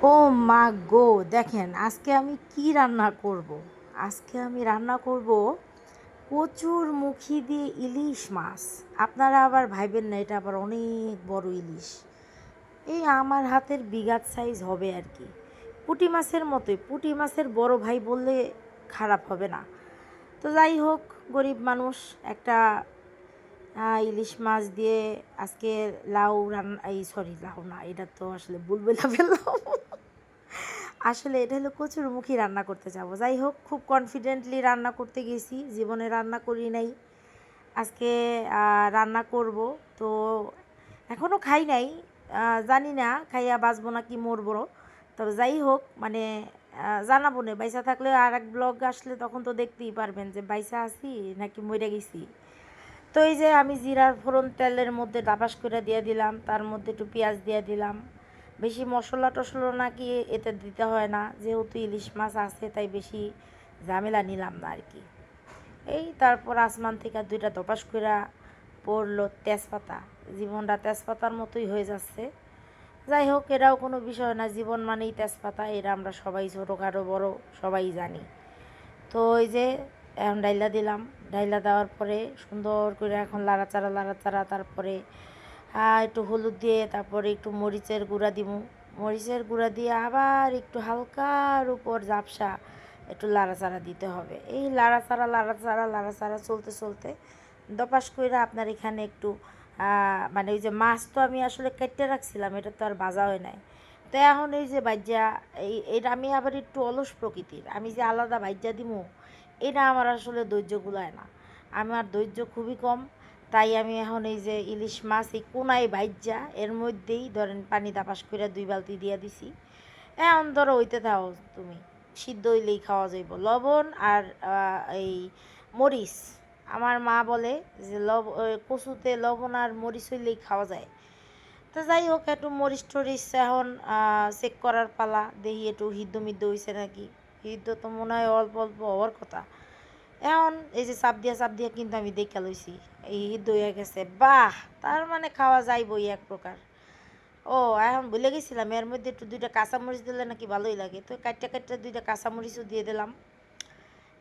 ও মা গো! দেখেন আজকে আমি কি রান্না করব। আজকে আমি রান্না করব কচুরমুখী দিয়ে ইলিশ মাছ। আপনারা আবার ভাইবেন না এটা আবার অনেক বড় ইলিশ। এই আমার হাতের বিঘাত সাইজ হবে আর কি। পুঁটি মাছের মতোই, পুঁটি মাছের বড় ভাই বললে খারাপ হবে না। তো যাই হোক, গরিব মানুষ একটা ইলিশ মাছ দিয়ে আজকে লাউ রান্না, এই সরি লাউ না, এটা তো আসলে ভুল বলে ফেললাম। আসলে এটা হলো কচুরমুখী রান্না করতে যাবো। যাই হোক, খুব কনফিডেন্টলি রান্না করতে গেছি, জীবনে রান্না করি নাই। আজকে রান্না করব। তো এখনও খাই নাই, জানি না খাইয়া বাঁচবো না কি মরবো। তবে যাই হোক, মানে জানাবো না, বাইসা থাকলে আর এক ব্লগ আসলে তখন তো দেখতেই পারবেন যে বাইসা আছি নাকি মরে গেছি। তো এই যে আমি জিরার ফোড়ন তেলের মধ্যে ডাবাস করে দিয়ে দিলাম, তার মধ্যে একটু পেঁয়াজ দিয়ে দিলাম। বেশি মশলা টশলা নাকি এতে দিতে হয় না, যেহেতু ইলিশ মাছ আছে তাই বেশি ঝামেলা নিলাম না আর কি। এই তারপর আসমান থেকে দুইটা ধপাস করে পড়লো তেজপাতা। জীবনটা তেজপাতার মতোই হয়ে যাচ্ছে। যাই হোক, এরাও কোনো বিষয় না, জীবন মানেই তেজপাতা, এরা আমরা সবাই ছোটোখাটো বড় সবাই জানি। তো ওই যে এখন ডাইলা দিলাম, ডাইলা দেওয়ার পরে সুন্দর করে এখন লাড়াচাড়া লাড়াচাড়া, তারপরে একটু হলুদ দিয়ে, তারপরে একটু মরিচের গুঁড়া দিমু। মরিচের গুঁড়া দিয়ে আবার একটু হালকার উপর ঝাপসা একটু লাড়াচাড়া দিতে হবে। এই লাড়াচাড়া লাড়াচাড়া লাড়াচাড়া চলতে চলতে দপাস কইরা আপনার এখানে একটু মানে ওই যে মাছ তো আমি আসলে কেটে রাখছিলাম, এটা তো আর ভাজা হয় নাই। তো এখন এই যে ভাজ্যা, এটা আমি আবার একটু অলস প্রকৃতির, আমি যে আলাদা ভাজ্যা দিমু এটা আমার আসলে ধৈর্য কুলায় না। আমার ধৈর্য খুবই কম। তাই আমি এখন এই যে ইলিশ মাছ এই কোনায় ভাজ্যা এর মধ্যেই ধরেন পানি তাপাস করে 2 বালতি দিয়ে দিছি। এখন ধরো হইতে থাও তুমি, সিদ্ধ হইলেই খাওয়া যাইব। লবণ আর এই মরিচ, আমার মা বলে যে কচুতে লবণ আর মরিচ হইলেই খাওয়া যায়। তো যাই হোক, একটু মরিচ টরিচ এখন চেক করার পালা, দেখি একটু হিদ্ধ মিদ্ধ হয়েছে নাকি। হিদ্ধ তো মনে হয় অল্প অল্প হওয়ার কথা। এখন এই যে চাপ দিয়া কিন্তু আমি দেখা লইছি এই হিদ্ধ হয়ে গেছে। বাহ! তার মানে খাওয়া যাইবই এক প্রকার। ও, এখন ভুলে গেছিলাম এর মধ্যে একটু 2টা কাঁচামরিচ দিলে নাকি ভালোই লাগে। তো কাটটা কাটটা 2টা কাঁচামরিচও দিয়ে দিলাম।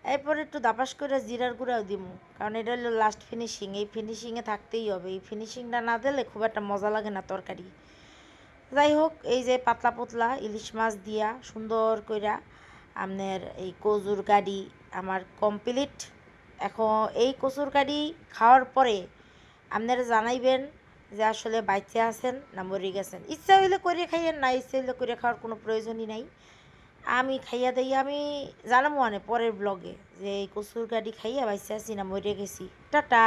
এরপর একটু দাপাস করে জিরার গুঁড়াও দিমু, কারণ এটা হলো লাস্ট ফিনিশিং। এই ফিনিশিংয়ে থাকতেই হবে, এই ফিনিশিংটা না দিলে খুব একটা মজা লাগে না তরকারি। যাই হোক, এই যে পাতলা পাতলা ইলিশ মাছ দিয়া সুন্দর কইরা আপনার এই কচুর গাড়ি আমার কমপ্লিট। এখন এই কচুর গাড়ি খাওয়ার পরে আপনারা জানাইবেন যে আসলে বাইচে আছেন না মরে গেছেন। ইচ্ছা হইলে করে খাইয়েন, না ইচ্ছা হইলে করে খাওয়ার কোনো প্রয়োজনই নাই। আমি খাইয়া দেই, আমি জানাবো মানে পরের ব্লগে যে এই কচুর গাড়ি খাইয়া বাইচে আছি না মরে গেছি। টাটা।